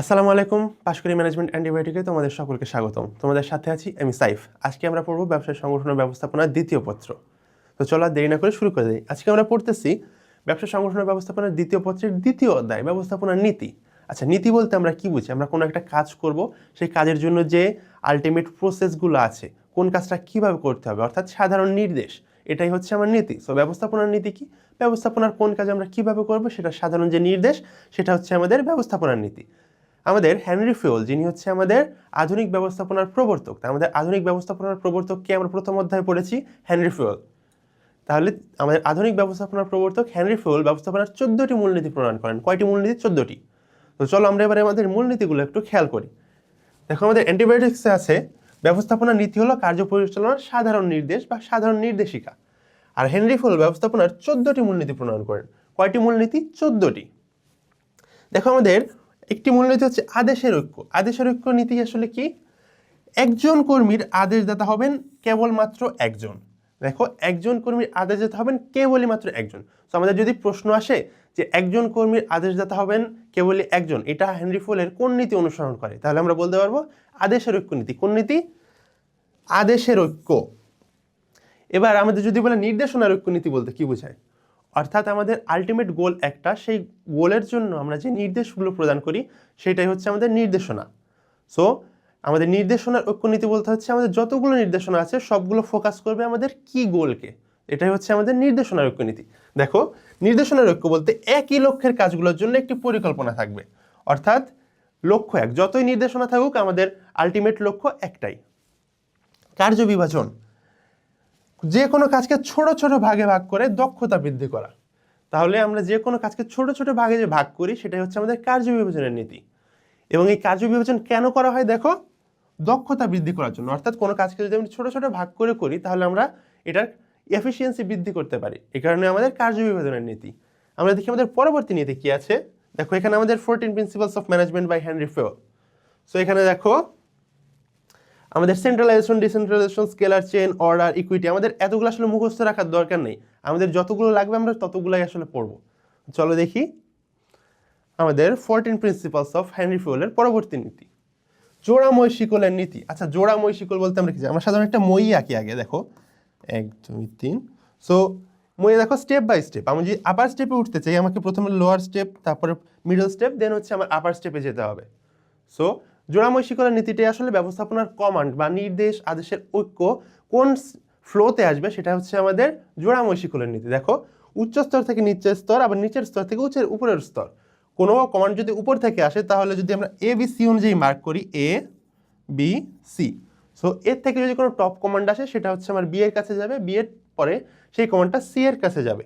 আসসালামু আলাইকুম। পাশকুড়ি ম্যানেজমেন্ট অ্যান্টিবায়োটিকে তোমাদের সকলকে স্বাগতম। তোমাদের সাথে আছি আমি সাইফ। আজকে আমরা পড়ব ব্যবসায় সংগঠন ও ব্যবস্থাপনার দ্বিতীয় পত্র। তো চলো আর দেরি না করে শুরু করে দিই। আজকে আমরা পড়তেছি ব্যবসা সংগঠন ও ব্যবস্থাপনার দ্বিতীয় পত্রের দ্বিতীয় অধ্যায়, ব্যবস্থাপনার নীতি। আচ্ছা, নীতি বলতে আমরা কি বুঝি? আমরা কোনো একটা কাজ করব, সেই কাজের জন্য যে আলটিমেট প্রসেসগুলো আছে, কোন কাজটা কিভাবে করতে হবে, অর্থাৎ সাধারণ নির্দেশ, এটাই হচ্ছে আমার নীতি। সো ব্যবস্থাপনার নীতি কি? ব্যবস্থাপনার কোন কাজ আমরা কিভাবে করব, সেটা সাধারণ যে নির্দেশ, সেটা হচ্ছে আমাদের ব্যবস্থাপনার নীতি। আমাদের হেনরি ফিওল, যিনি হচ্ছে আমাদের আধুনিক ব্যবস্থাপনার প্রবর্তক, আমাদের আধুনিক ব্যবস্থাপনার প্রবর্তককে আমরা প্রথম অধ্যায়ে পড়েছি হেনরি ফিওল। তাহলে আমাদের আধুনিক ব্যবস্থাপনার প্রবর্তক হেনরি ফিওল ব্যবস্থাপনার 14টি মূলনীতি প্রণয়ন করেন। কয়টি মূলনীতি? 14টি। তো চলো আমরা এবারে আমাদের মূলনীতিগুলো একটু খেয়াল করি। দেখো, আমাদের অ্যান্টিবায়োটিক্সে আছে ব্যবস্থাপনার নীতি হলো কার্য পরিচালনার সাধারণ নির্দেশ বা সাধারণ নির্দেশিকা। আর হেনরি ফিওল ব্যবস্থাপনার 14টি মূলনীতি প্রণয়ন করেন। কয়টি মূলনীতি? 14টি। দেখো, আমাদের একটি মূলনীতি হচ্ছে আদেশের ঐক্য। আদেশের ঐক্য নীতি আসলে কি? একজন কর্মীর আদেশদাতা হবেন কেবলমাত্র একজন। দেখো, একজন কর্মীর আদেশদাতা হবেন কেবলই মাত্র একজন। তো আমাদের যদি প্রশ্ন আসে যে একজন কর্মীর আদেশদাতা হবেন কেবলই একজন, এটা হেনরি ফিওলের কোন নীতি অনুসরণ করে, তাহলে আমরা বলতে পারবো আদেশের ঐক্য নীতি। কোন নীতি? আদেশের ঐক্য। এবার আমাদের যদি বলে নির্দেশনার ঐক্য নীতি বলতে কি বোঝায়? অর্থাৎ আমাদের আলটিমেট গোল একটা, সেই গোলের জন্য আমরা যে নির্দেশগুলো প্রদান করি সেটাই হচ্ছে আমাদের নির্দেশনা। সো আমাদের নির্দেশনার ঐক্য নীতি বলতে হচ্ছে আমাদের যতগুলো নির্দেশনা আছে সবগুলো ফোকাস করবে আমাদের কি গোলকে, এটাই হচ্ছে আমাদের নির্দেশনার ঐক্য নীতি। দেখো, নির্দেশনার ঐক্য বলতে একই লক্ষ্যের কাজগুলোর জন্য একটি পরিকল্পনা থাকবে। অর্থাৎ লক্ষ্য এক, যতই নির্দেশনা থাকুক আমাদের আলটিমেট লক্ষ্য একটাই। কার্য বিভাজন, যে কোনো কাজকে ছোট ছোট ভাগে ভাগ করে দক্ষতা বৃদ্ধি করা। তাহলে আমরা যে কোনো কাজকে ছোট ছোট ভাগে যে ভাগ করি সেটাই হচ্ছে আমাদের কার্য বিভাজনের নীতি। এবং এই কার্য বিভাজন কেন করা হয়? দেখো, দক্ষতা বৃদ্ধি করার জন্য। অর্থাৎ কোনো কাজকে যদি আমরা ছোট ছোট ভাগ করে করি তাহলে আমরা এটার এফিসিয়েন্সি বৃদ্ধি করতে পারি। এই কারণে আমাদের কার্য বিভাজনের নীতি। আমরা দেখি আমাদের পরবর্তী নীতি কি আছে। দেখো, এখানে আমাদের 14 principles of management by Henri Fayol. So এখানে দেখো আমাদের centralisation, decentralisation, scalar chain, order, equity, আমাদের এতগুলো আসলে মুখস্থ রাখার দরকার নেই। আমাদের যতগুলো লাগবে আমরা ততগুলাই আসলে পড়বো। চলো দেখি আমাদের 14 প্রিন্সিপালস অফ হেনরি ফিওলের পরবর্তী নীতি, জোড়াময় শিকলের নীতি। আচ্ছা, জোড়াময় শিকল বলতে আমরা কি জানি? আমরা সাধারণত একটা মই আঁকি আগে। দেখো 1 2 3। সো মই দেখো স্টেপ বাই স্টেপ। আমি যদি আপার স্টেপে উঠতে চাই আমাকে প্রথমে লোয়ার স্টেপ, তারপরে মিডল স্টেপ, দেন হচ্ছে আমার আপার স্টেপে যেতে হবে। সো জোড়াময় শিকলের নীতিটাই আসলে ব্যবস্থাপনার কমান্ড বা নির্দেশ আদেশের ঐক্য কোন ফ্লোতে আসবে সেটা হচ্ছে আমাদের জোড়াময় শিকলের নীতি। দেখো, উচ্চ স্তর থেকে নিচের স্তর, আবার নিচের স্তর থেকে উপরের স্তর। কোনো কমান্ড যদি উপর থেকে আসে তাহলে যদি আমরা এ বি সি অনুযায়ী মার্ক করি, এ বি সি, সো এর থেকে যদি কোনো টপ কমান্ড আসে সেটা হচ্ছে আমার বি এর কাছে যাবে, বি এর পরে সেই কমান্ডটা সি এর কাছে যাবে।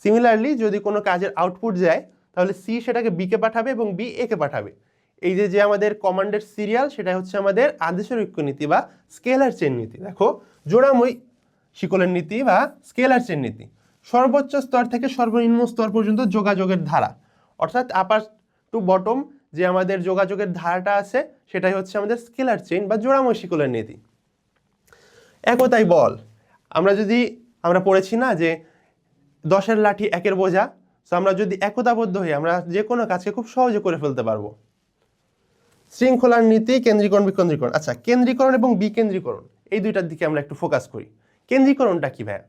সিমিলারলি যদি কোনো কাজের আউটপুট যায় তাহলে সি সেটাকে বি কে পাঠাবে এবং বি এ কে পাঠাবে। এই যে আমাদের কমান্ডের সিরিয়াল, সেটা হচ্ছে আমাদের আদেশের ঐক্য নীতি বা স্কেলার চেন নীতি। দেখো, জোড়াময় শিকলের নীতি বা স্কেলার চেন নীতি, সর্বোচ্চ স্তর থেকে সর্বনিম্ন স্তর পর্যন্ত যোগাযোগের ধারা। অর্থাৎ আপার টু বটম যে আমাদের যোগাযোগের ধারাটা আছে সেটাই হচ্ছে আমাদের স্কেলার চেইন বা জোড়াময় শিকলের নীতি। একতাই বল, আমরা পড়েছি না যে 10-এর লাঠি 1-এর বোঝা। সো আমরা যদি একতাবদ্ধ হই আমরা যে কোনো কাজকে খুব সহজে করে ফেলতে পারবো। শৃঙ্খলার নীতি, কেন্দ্রীকরণ বিকেন্দ্রীকরণ। আচ্ছা, কেন্দ্রীকরণ এবং বিকেন্দ্রীকরণ এই দুইটার দিকে আমরা একটু ফোকাস করি। কেন্দ্রীকরণটা কি ভাই?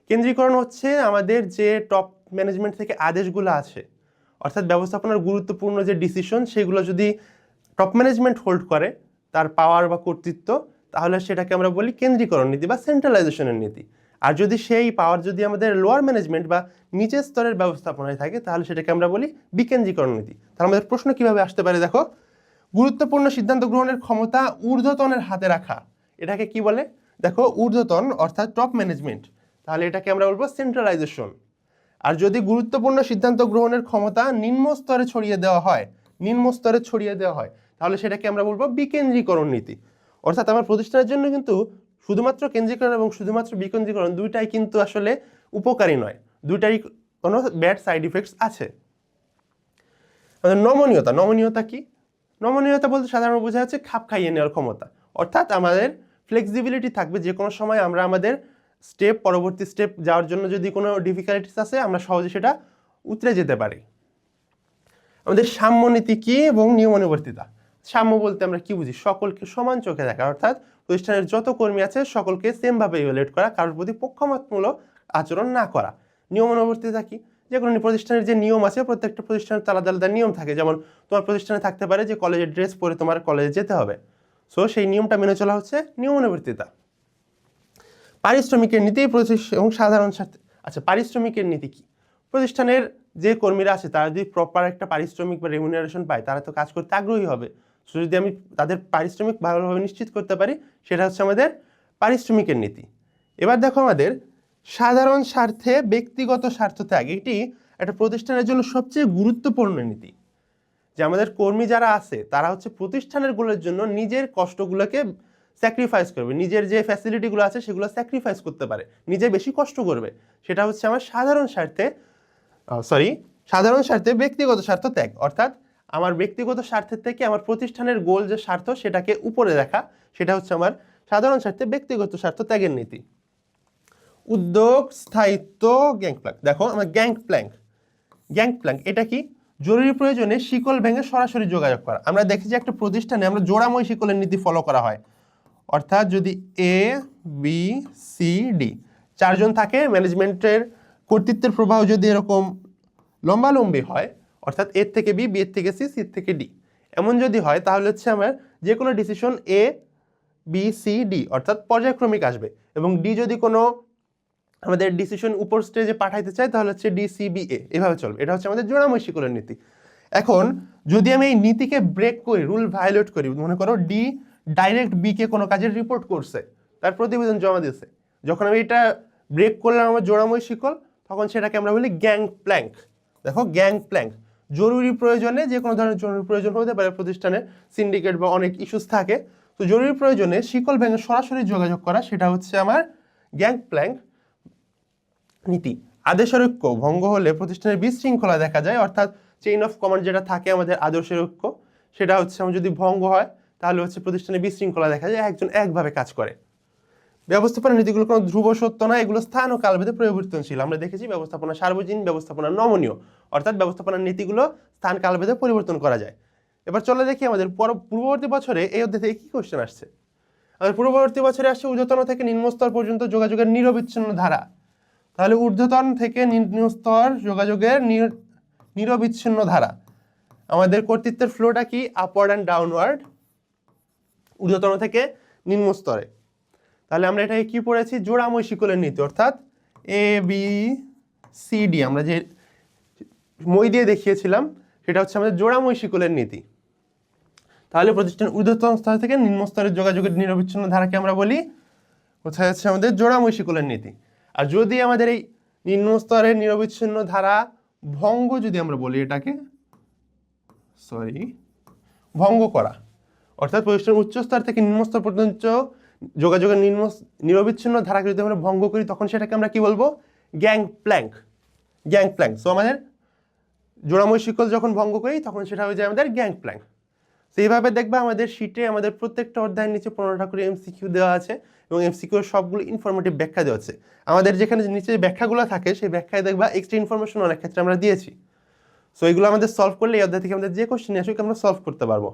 কেন্দ্রীকরণ হচ্ছে আমাদের যে টপ ম্যানেজমেন্ট থেকে আদেশগুলো আছে, অর্থাৎ ব্যবস্থাপনার গুরুত্বপূর্ণ যে ডিসিশন সেগুলো যদি টপ ম্যানেজমেন্ট হোল্ড করে তার পাওয়ার বা কর্তৃত্ব, তাহলে সেটাকে আমরা বলি কেন্দ্রীকরণ নীতি বা সেন্ট্রালাইজেশনের নীতি। আর যদি সেই পাওয়ার যদি আমাদের লোয়ার ম্যানেজমেন্ট বা নিচের স্তরের ব্যবস্থাপনায় থাকে তাহলে সেটাকে আমরা বলি বিকেন্দ্রীকরণ নীতি। তাহলে আমাদের প্রশ্ন কিভাবে আসতে পারে? দেখো, গুরুত্বপূর্ণ সিদ্ধান্ত গ্রহণের ক্ষমতা ঊর্ধ্বতনের হাতে রাখা, এটাকে কি বলে? দেখো, ঊর্ধ্বতন অর্থাৎ টপ ম্যানেজমেন্ট, তাহলে এটাকে আমরা বলবো সেন্ট্রালাইজেশন। আর যদি গুরুত্বপূর্ণ সিদ্ধান্ত গ্রহণের ক্ষমতা নিম্ন স্তরে ছড়িয়ে দেওয়া হয় তাহলে সেটাকে আমরা বলবো বিকেন্দ্রীকরণ নীতি। অর্থাৎ আমার প্রতিষ্ঠানের জন্য কিন্তু শুধুমাত্র কেন্দ্রীকরণ এবং শুধুমাত্র বিকেন্দ্রীকরণ দুইটাই কিন্তু আসলে উপকারী নয়, দুইটারই কোনো ব্যাড সাইড ইফেক্টস আছে। নমনীয়তা কি? নমনীয়তা বলতে সাধারণত বোঝা যাচ্ছে খাপ খাইয়ে নেওয়ার ক্ষমতা। অর্থাৎ আমাদের ফ্লেক্সিবিলিটি থাকবে, যে কোনো সময় আমরা আমাদের পরবর্তী স্টেপ যাওয়ার জন্য যদি কোনো ডিফিকাল্টিস আছে আমরা সহজে সেটা উতরে যেতে পারি। আমাদের সাম্যনীতি কি এবং নিয়মানুবর্তিতা। সাম্য বলতে আমরা কি বুঝি? সকলকে সমান চোখে দেখা, অর্থাৎ প্রতিষ্ঠানের যত কর্মী আছে সকলকে সেম ভাবে ইভ্যালুয়েট করা, কারোর প্রতি পক্ষপাতমূলক আচরণ না করা। নিয়মানুবর্তিতা কি? যে কোনো প্রতিষ্ঠানের যে নিয়ম আছে, প্রত্যেকটা প্রতিষ্ঠানের আলাদা আলাদা নিয়ম থাকে। যেমন তোমার প্রতিষ্ঠানে থাকতে পারে যে কলেজের ড্রেস পরে তোমার কলেজে যেতে হবে, সো সেই নিয়মটা মেনে চলা হচ্ছে নিয়মানুবর্তিতা। পারিশ্রমিকের নীতি এবং সাধারণ স্বার্থে। আচ্ছা, পারিশ্রমিকের নীতি কি? প্রতিষ্ঠানের যে কর্মীরা আছে তারা যদি প্রপার একটা পারিশ্রমিক বা রেমুনারেশন পায়, তারা তো কাজ করতে আগ্রহী হবে। সো যদি আমি তাদের পারিশ্রমিক ভালোভাবে নিশ্চিত করতে পারি, সেটা হচ্ছে আমাদের পারিশ্রমিকের নীতি। এবার দেখো আমাদের সাধারণ স্বার্থে ব্যক্তিগত স্বার্থ ত্যাগ, এটি একটা প্রতিষ্ঠানের জন্য সবচেয়ে গুরুত্বপূর্ণ নীতি। যে আমাদের কর্মী যারা আছে তারা হচ্ছে প্রতিষ্ঠানের গুলোর জন্য নিজের কষ্টগুলোকে স্যাক্রিফাইস করবে, নিজের যে ফ্যাসিলিটিগুলো আছে সেগুলো স্যাক্রিফাইস করতে পারে, নিজে বেশি কষ্ট করবে। সেটা হচ্ছে আমার সাধারণ স্বার্থে ব্যক্তিগত স্বার্থ ত্যাগ, অর্থাৎ আমার ব্যক্তিগত স্বার্থের থেকে আমার প্রতিষ্ঠানের গোল যে স্বার্থ সেটাকে উপরে দেখা, সেটা হচ্ছে আমার সাধারণ স্বার্থে ব্যক্তিগত স্বার্থ ত্যাগের নীতি। উদ্যোগ, স্থায়িত্ব, গ্যাং প্ল্যাঙ্ক। দেখো আমার গ্যাং প্ল্যাঙ্ক এটা কি? জরুরি প্রয়োজনে শিকল ভেঙে সরাসরি যোগাযোগ করা। আমরা দেখি যে একটা প্রতিষ্ঠানে আমরা জোড়াময় শিকলের নীতি ফলো করা হয়, অর্থাৎ যদি এ বি সি ডি চারজন থাকে, ম্যানেজমেন্টের কর্তৃত্বের প্রবাহ যদি এরকম লম্বালম্বি হয়, অর্থাৎ এর থেকে বি, বি এর থেকে সি, সি এর থেকে ডি, এমন যদি হয় তাহলে হচ্ছে আমার যে কোনো decision A B C D অর্থাৎ পর্যায়ক্রমিক আসবে, এবং ডি যদি কোনো আমাদের ডিসিশন উপর স্টেজে পাঠাইতে চাই তাহলে হচ্ছে ডিসিবিএ, এভাবে চলবে। এটা হচ্ছে আমাদের জোড়াময় শিকলের নীতি। এখন যদি আমি এই নীতিকে ব্রেক করি, রুল ভায়োলেট করি, মনে করো ডি ডাইরেক্ট বি কে কোনো কাজের রিপোর্ট করছে, তার প্রতিবেদন জমা দিয়েছে, যখন আমি এটা ব্রেক করলাম আমার জোড়াময় শিকল, তখন সেটাকে আমরা বলি গ্যাং প্ল্যাঙ্ক। দেখো গ্যাং প্ল্যাঙ্ক, জরুরি প্রয়োজনে, যে কোনো ধরনের জরুরি প্রয়োজন হতে পারে, প্রতিষ্ঠানের সিন্ডিকেট বা অনেক ইস্যুস থাকে, তো জরুরি প্রয়োজনে শিকল ভেঙে সরাসরি যোগাযোগ করা, সেটা হচ্ছে আমার গ্যাং প্ল্যাঙ্ক নীতি। আদেশের ঐক্য ভঙ্গ হলে প্রতিষ্ঠানের বিশৃঙ্খলা দেখা যায়, অর্থাৎ চেইন অফ কমান্ড যেটা থাকে আমাদের আদর্শের ঐক্য, সেটা হচ্ছে আমার যদি ভঙ্গ হয় তাহলে হচ্ছে প্রতিষ্ঠানে বিশৃঙ্খলা দেখা যায়, একজন একভাবে কাজ করে। ব্যবস্থাপনা নীতিগুলো কোনো ধ্রুব সত্য না, এগুলো স্থান ও কালভেদে পরিবর্তনশীল। আমরা দেখেছি ব্যবস্থাপনা সার্বজনীন, ব্যবস্থাপনা নমনীয়, অর্থাৎ ব্যবস্থাপনার নীতিগুলো স্থান কালভেদে পরিবর্তন করা যায়। এবার চলে দেখি আমাদের পূর্ববর্তী বছরে এই অধ্যায় থেকে কি কোশ্চেন আসছে। আমাদের পূর্ববর্তী বছরে আসছে ঊর্ধ্বতন থেকে নিম্নস্তর পর্যন্ত যোগাযোগের নিরবিচ্ছিন্ন ধারা। তাহলে ঊর্ধ্বতন থেকে নিম্নস্তর যোগাযোগের নিরবিচ্ছিন্ন ধারা, আমাদের কর্তৃত্বের ফ্লোটা কি? আপওয়ার্ড অ্যান্ড ডাউনওয়ার্ড, ঊর্ধ্বতন থেকে নিম্ন স্তরে। তাহলে আমরা এটাকে কি পড়েছি? জোড়াময় শিকলের নীতি, অর্থাৎ এ বি সি ডি আমরা যে মই দিয়ে দেখিয়েছিলাম সেটা হচ্ছে আমাদের জোড়াময় শিকলের নীতি। তাহলে প্রতিষ্ঠান ঊর্ধ্বতন স্তর থেকে নিম্ন স্তরের যোগাযোগের নিরবিচ্ছিন্ন ধারাকে আমরা বলি কোথায় হচ্ছে আমাদের জোড়াময় শিকলের নীতি। আর যদি আমাদের এই নিম্ন স্তরের নিরবিচ্ছিন্ন ধারা ভঙ্গ, যদি আমরা বলি এটাকে ভঙ্গ করা, অর্থাৎ প্রতিষ্ঠানের উচ্চ স্তর থেকে নিম্ন স্তর পর্যন্ত যোগাযোগের নিরবিচ্ছিন্ন ধারাকে যদি আমরা ভঙ্গ করি, তখন সেটাকে আমরা কি বলবো? Gang Planck. সো আমাদের জোড়াময় শিকল যখন ভঙ্গ করি তখন সেটা হয়ে যায় আমাদের গ্যাং প্ল্যাঙ্ক। সেইভাবে দেখবা আমাদের শিটে আমাদের প্রত্যেকটা অধ্যায়ের নিচে 15টা করে এমসিকিউ দেওয়া আছে, এবং এমসিকিউ সবগুলো ইনফরমেটিভ ব্যাখ্যা দেওয়া আছে। আমাদের যেখানে নিচে ব্যাখ্যাগুলো থাকে সেই ব্যাখ্যায় দেখবা এক্সট্রা ইনফরমেশন অনেক ক্ষেত্রে আমরা দিয়েছি। সো এগুলো আমাদের সলভ করলে এই অধ্যায় থেকে আমাদের যে কোশ্চেন আসুক আমরা সলভ করতে পারবো।